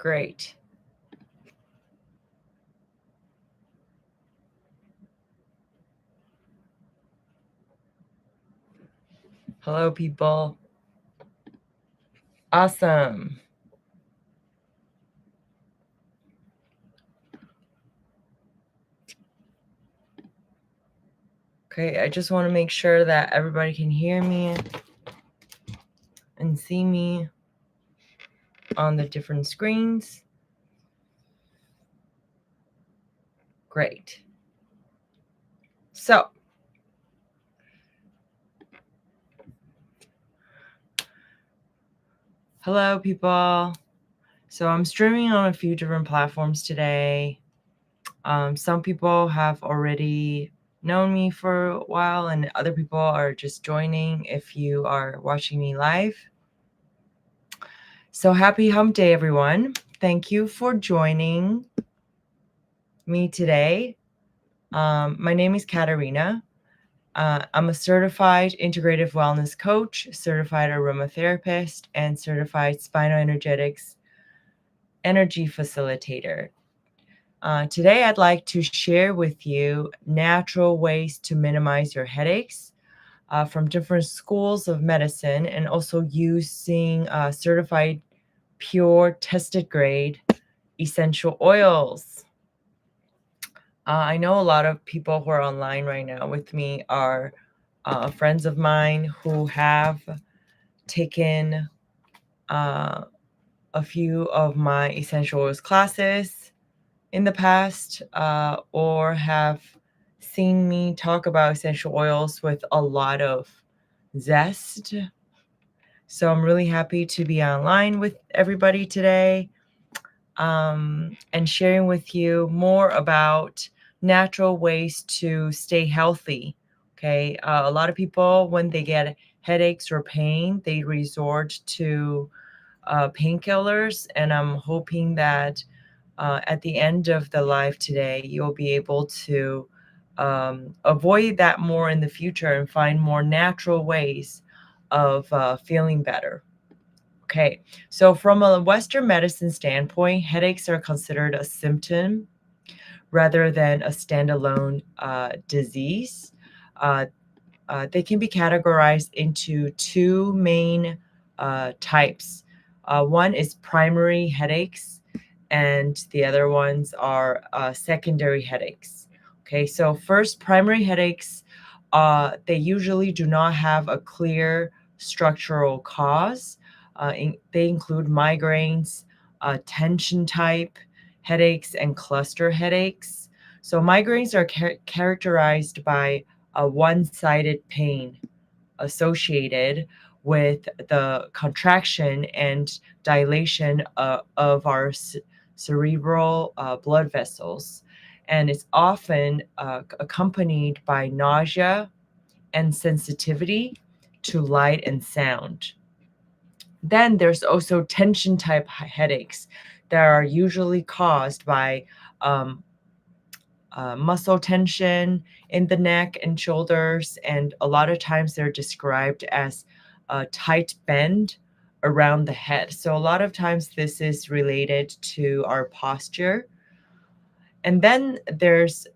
Great. Hello, people. Awesome. Okay, I just want to make sure that everybody can hear me and see me on the different screens. Great. So, hello, people. So I'm streaming on a few different platforms today. Some people have already known me for a while, and other people are just joining if you are watching me live. So happy hump day, everyone. Thank you for joining me today. My name is Katarina. I'm a certified integrative wellness coach, certified aromatherapist, and certified spinal energetics energy facilitator. Today, I'd like to share with you natural ways to minimize your headaches from different schools of medicine, and also using certified pure tested grade essential oils. I know a lot of people who are online right now with me are friends of mine who have taken a few of my essential oils classes in the past, or have seen me talk about essential oils with a lot of zest. So I'm really happy to be online with everybody today, and sharing with you more about natural ways to stay healthy. Okay. A lot of people, when they get headaches or pain, they resort to painkillers. And I'm hoping that at the end of the life today, you'll be able to avoid that more in the future and find more natural ways of feeling better. Okay, so from a Western medicine standpoint, headaches are considered a symptom rather than a standalone disease. Uh, they can be categorized into two main types. One is primary headaches, and the other ones are secondary headaches. Okay, so first, primary headaches, they usually do not have a clear structural cause. They include migraines, tension type headaches, and cluster headaches. So migraines are characterized by a one-sided pain associated with the contraction and dilation of our cerebral blood vessels. And it's often accompanied by nausea and sensitivity to light and sound. Then there's also tension type headaches that are usually caused by muscle tension in the neck and shoulders, and a lot of times they're described as a tight bend around the head. So a lot of times this is related to our posture. And then there's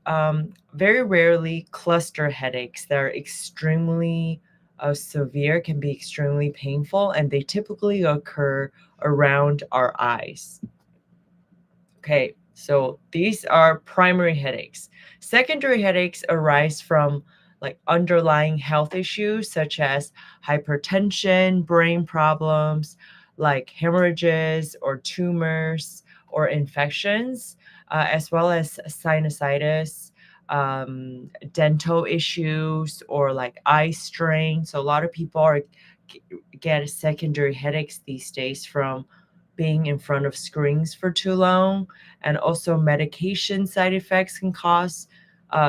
very rarely cluster headaches that are extremely severe, can be extremely painful, and they typically occur around our eyes. Okay, so these are primary headaches. Secondary headaches arise from like underlying health issues such as hypertension, brain problems like hemorrhages or tumors or infections, as well as sinusitis, dental issues, or like eye strain. So a lot of people get secondary headaches these days from being in front of screens for too long, and also medication side effects can cause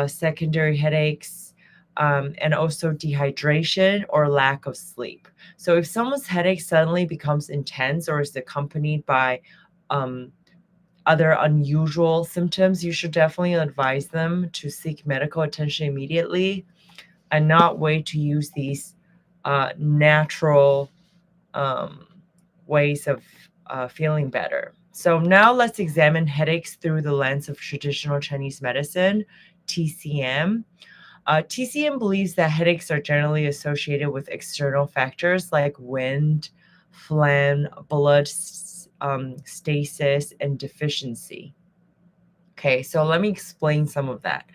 secondary headaches, and also dehydration or lack of sleep. So if someone's headache suddenly becomes intense or is accompanied by other unusual symptoms, you should definitely advise them to seek medical attention immediately and not wait to use these natural ways of feeling better. So now let's examine headaches through the lens of traditional Chinese medicine, TCM. TCM believes that headaches are generally associated with external factors like wind, phlegm, blood stasis, and deficiency. Okay, so let me explain some of that.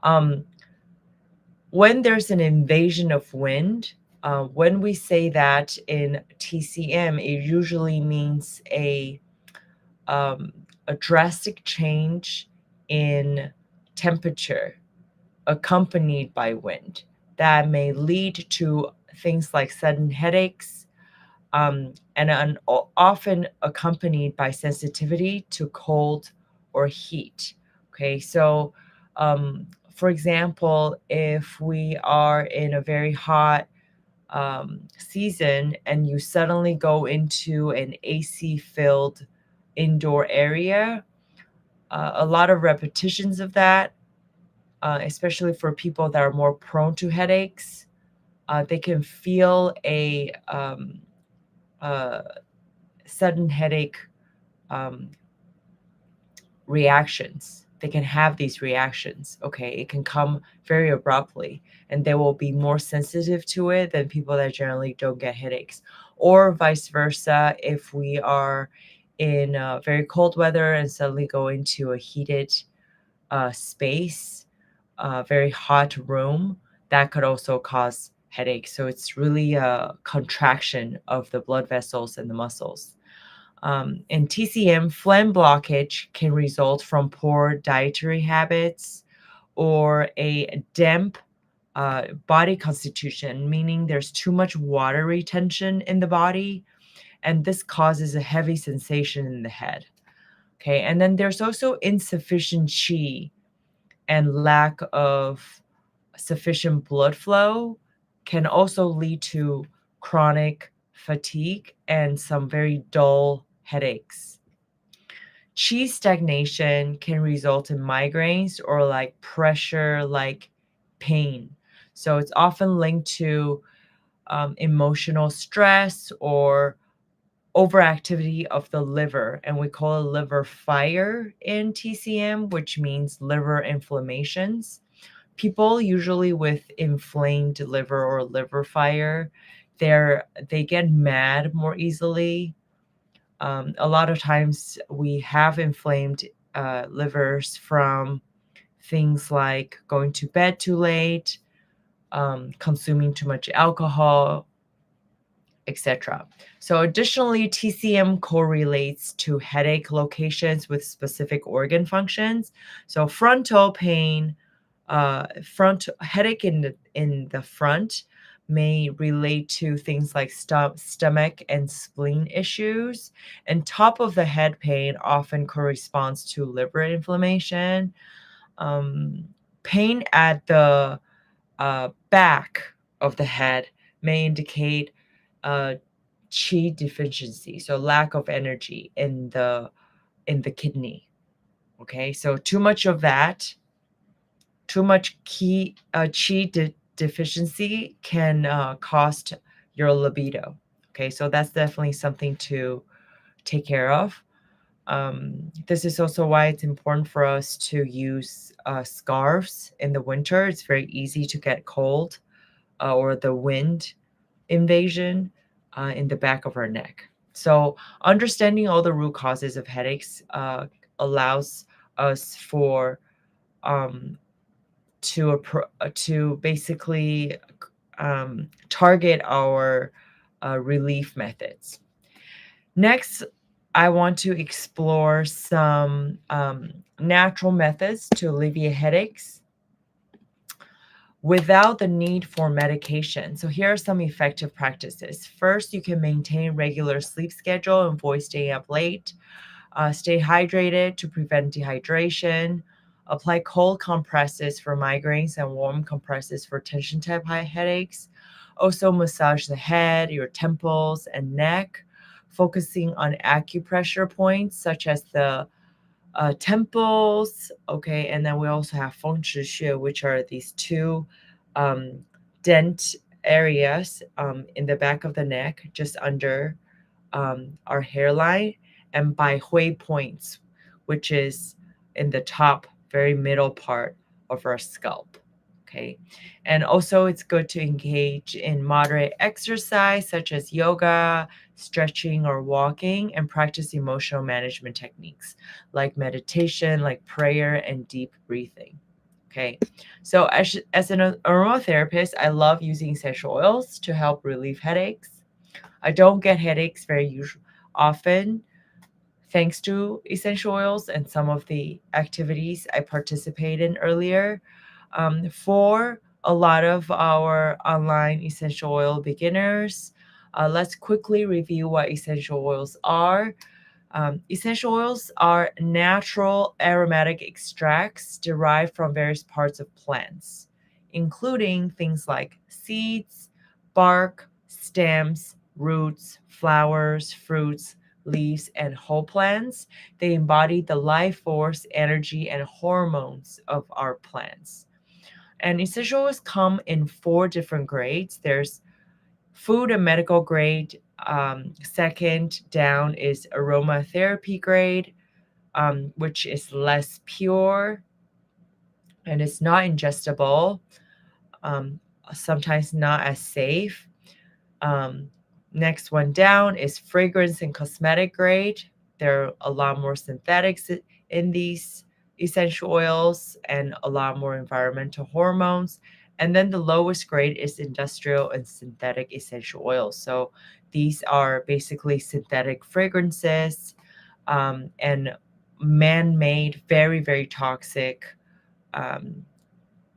Um, when there's an invasion of wind, when we say that in TCM, it usually means a drastic change in temperature accompanied by wind that may lead to things like sudden headaches, and often accompanied by sensitivity to cold or heat. Okay, so for example, if we are in a very hot season and you suddenly go into an AC filled indoor area, a lot of repetitions of that, especially for people that are more prone to headaches, they can feel a sudden headache um, reactions. They can have these reactions. Okay, it can come very abruptly, and they will be more sensitive to it than people that generally don't get headaches, or vice versa. If we are in very cold weather and suddenly go into a heated space, very hot room, that could also cause headaches. So it's really a contraction of the blood vessels and the muscles. In TCM, phlegm blockage can result from poor dietary habits or a damp body constitution, meaning there's too much water retention in the body, and this causes a heavy sensation in the head. Okay, and then there's also insufficient qi and lack of sufficient blood flow can also lead to chronic fatigue and some very dull headaches. Qi stagnation can result in migraines or like pressure, like pain. So it's often linked to emotional stress or overactivity of the liver. And we call it liver fire in TCM, which means liver inflammations. People usually with inflamed liver or liver fire, they get mad more easily. A lot of times we have inflamed livers from things like going to bed too late, consuming too much alcohol, etc. So additionally, TCM correlates to headache locations with specific organ functions. So frontal pain, front headache in the front may relate to things like stomach and spleen issues, and top of the head pain often corresponds to liver inflammation. Um, Pain at the back of the head may indicate uh, qi deficiency, so lack of energy in the kidney. Okay, so too much of that, too much qi deficiency can cost your libido. Okay, so that's definitely something to take care of. This is also why it's important for us to use scarves in the winter. It's very easy to get cold or the wind invasion in the back of our neck. So understanding all the root causes of headaches allows us for um, to basically target our relief methods. Next, I want to explore some natural methods to alleviate headaches without the need for medication. So here are some effective practices. First, you can maintain regular sleep schedule and avoid staying up late. Stay hydrated to prevent dehydration. Apply cold compresses for migraines and warm compresses for tension type high headaches. Also massage the head, your temples, and neck, focusing on acupressure points such as the temples. Okay, and then we also have feng shi, which are these two um, dent areas in the back of the neck, just under our hairline. and by Hui points, which is in the top, very middle part of our scalp. Okay. And also, it's good to engage in moderate exercise such as yoga, stretching, or walking, and practice emotional management techniques like meditation, like prayer, and deep breathing. Okay. So, as an aromatherapist, I love using essential oils to help relieve headaches. I don't get headaches often thanks to essential oils and some of the activities I participated in earlier. For a lot of our online essential oil beginners, let's quickly review what essential oils are. Essential oils are natural aromatic extracts derived from various parts of plants, including things like seeds, bark, stems, roots, flowers, fruits, leaves, and whole plants. They embody the life force, energy, and hormones of our plants. And essential oils come in 4 different grades. There's food and medical grade. Second down is aromatherapy grade, which is less pure and it's not ingestible, um, sometimes not as safe. Um, Next one down is fragrance and cosmetic grade. There are a lot more synthetics in these essential oils and a lot more environmental hormones. And then the lowest grade is industrial and synthetic essential oils. So these are basically synthetic fragrances and man made, very, very toxic um,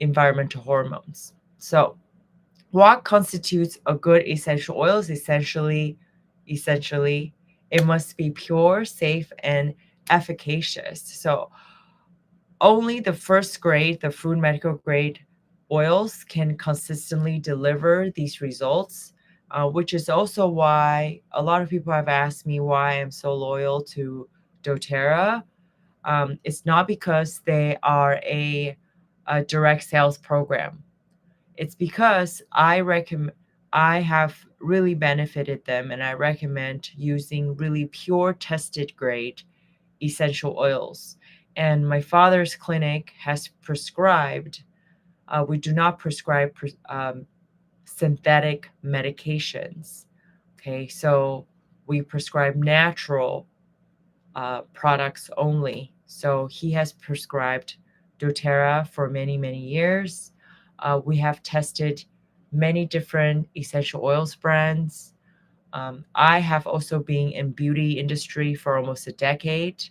environmental hormones. So, what constitutes a good essential oil is essentially it must be pure, safe, and efficacious. So only the first grade, the food medical grade oils can consistently deliver these results, which is also why a lot of people have asked me why I'm so loyal to doTERRA. It's not because they are a direct sales program. It's because I have really benefited them and I recommend using really pure tested grade essential oils. And my father's clinic has prescribed, we do not prescribe synthetic medications. Okay, so we prescribe natural products only. So he has prescribed doTERRA for many, many years. We have tested many different essential oils brands. I have also been in beauty industry for almost a decade,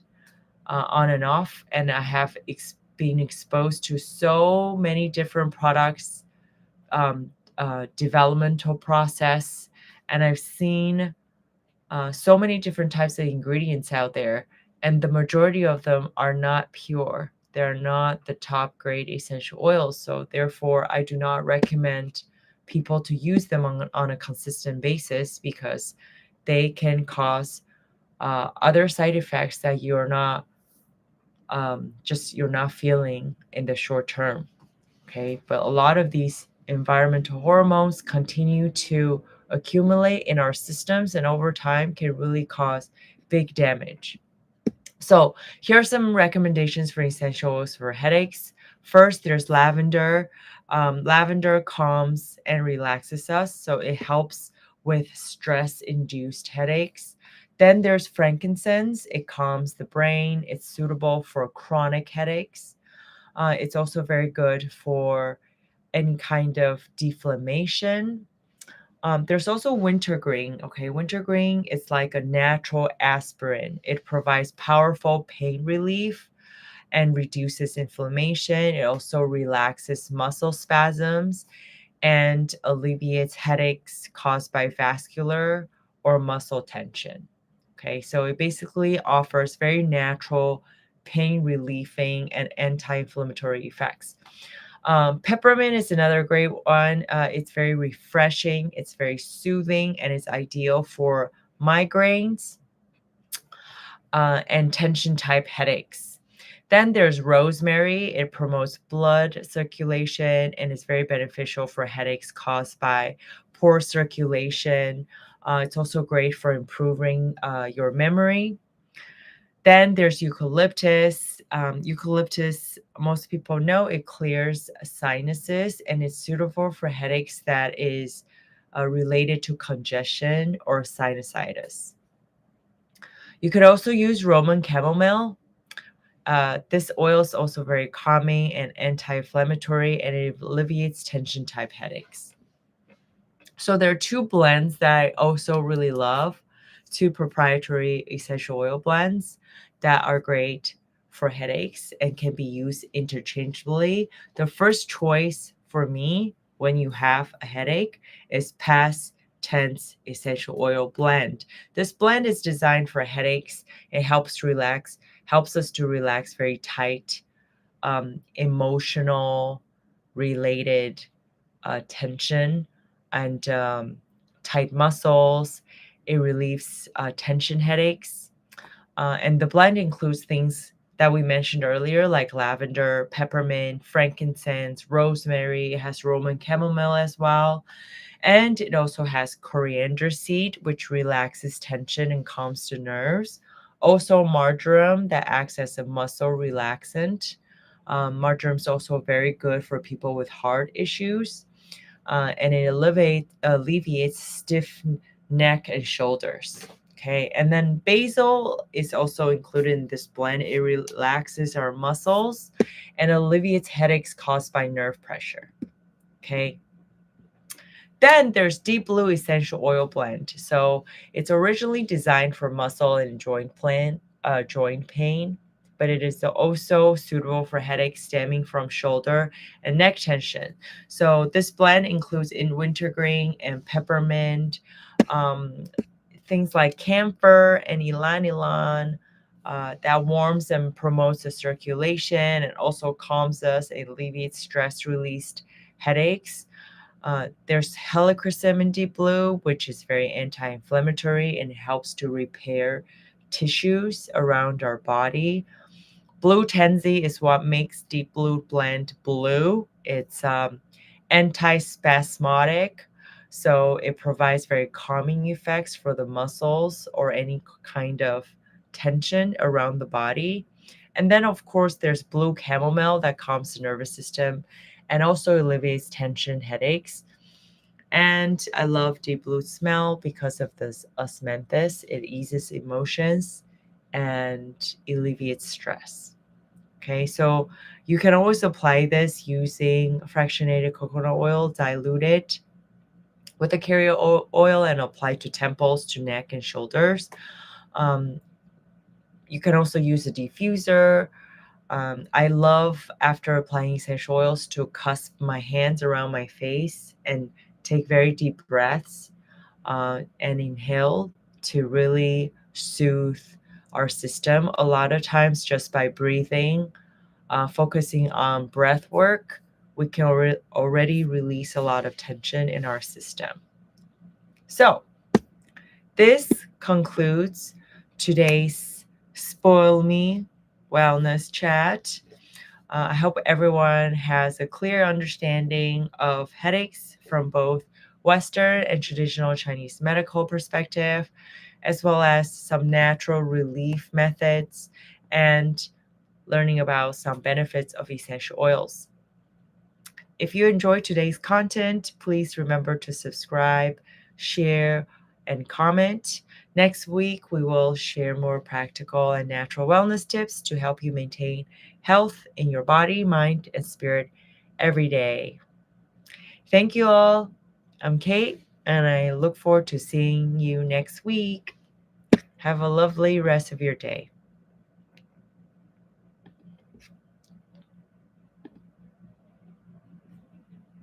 on and off, and I have been exposed to so many different products, developmental process, and I've seen so many different types of ingredients out there, and the majority of them are not pure. They're not the top grade essential oils. So, therefore, I do not recommend people to use them on a consistent basis because they can cause other side effects that you're not you're not feeling in the short term. Okay, but a lot of these environmental hormones continue to accumulate in our systems and over time can really cause big damage. So, here are some recommendations for essential oils for headaches. First, there's lavender. Lavender calms and relaxes us, so it helps with stress induced headaches. Then there's frankincense. It calms the brain. It's suitable for chronic headaches. It's also very good for any kind of deflammation. There's also wintergreen. Okay, wintergreen is like a natural aspirin. It provides powerful pain relief and reduces inflammation. It also relaxes muscle spasms and alleviates headaches caused by vascular or muscle tension. Okay, so it basically offers very natural pain relieving and anti inflammatory effects. Peppermint is another great one. It's very refreshing, it's very soothing, and it's ideal for migraines and tension type headaches. Then there's rosemary. It promotes blood circulation and is very beneficial for headaches caused by poor circulation. It's also great for improving your memory. Then there's eucalyptus. Eucalyptus, most people know it clears sinuses and it's suitable for headaches that is related to congestion or sinusitis. You could also use Roman chamomile. This oil is also very calming and anti-inflammatory, and it alleviates tension type headaches. So there are two blends that I also really love, two proprietary essential oil blends that are great for headaches and can be used interchangeably. The first choice for me when you have a headache is past tense essential oil blend. This blend is designed for headaches. It helps us to relax very tight, emotional related tension and tight muscles. It relieves tension headaches. And the blend includes things that we mentioned earlier, like lavender, peppermint, frankincense, rosemary. It has Roman chamomile as well. And it also has coriander seed, which relaxes tension and calms the nerves. Also, marjoram that acts as a muscle relaxant. Marjoram is also very good for people with heart issues, and it alleviates stiff neck and shoulders. Okay, and then basil is also included in this blend. It relaxes our muscles and alleviates headaches caused by nerve pressure. Okay, then there's Deep Blue Essential Oil Blend. So it's originally designed for muscle and joint pain, but it is also suitable for headaches stemming from shoulder and neck tension. So this blend includes in wintergreen and peppermint, um, things like camphor and ylang ylang. That warms and promotes the circulation and also calms us and alleviates stress released headaches. There's helichrysum in deep blue, which is very anti-inflammatory and it helps to repair tissues around our body. Blue tansy is what makes deep blue blend blue. It's anti-spasmodic, so it provides very calming effects for the muscles or any kind of tension around the body. And then, of course, there's blue chamomile that calms the nervous system and also alleviates tension headaches. And I love deep blue smell because of this osmanthus. It eases emotions and alleviates stress. Okay, so you can always apply this using fractionated coconut oil, dilute it with a carrier oil, and apply to temples, to neck, and shoulders. Um, you can also use a diffuser. I love, after applying essential oils, to cusp my hands around my face and take very deep breaths and inhale to really soothe our system. A lot of times, just by breathing, focusing on breath work, we can already release a lot of tension in our system. So, this concludes today's Spoil Me Wellness Chat. I hope everyone has a clear understanding of headaches from both Western and traditional Chinese medical perspective, as well as some natural relief methods and learning about some benefits of essential oils. If you enjoyed today's content, please remember to subscribe, share, and comment. Next week, we will share more practical and natural wellness tips to help you maintain health in your body, mind, and spirit every day. Thank you all. I'm Kate, and I look forward to seeing you next week. Have a lovely rest of your day.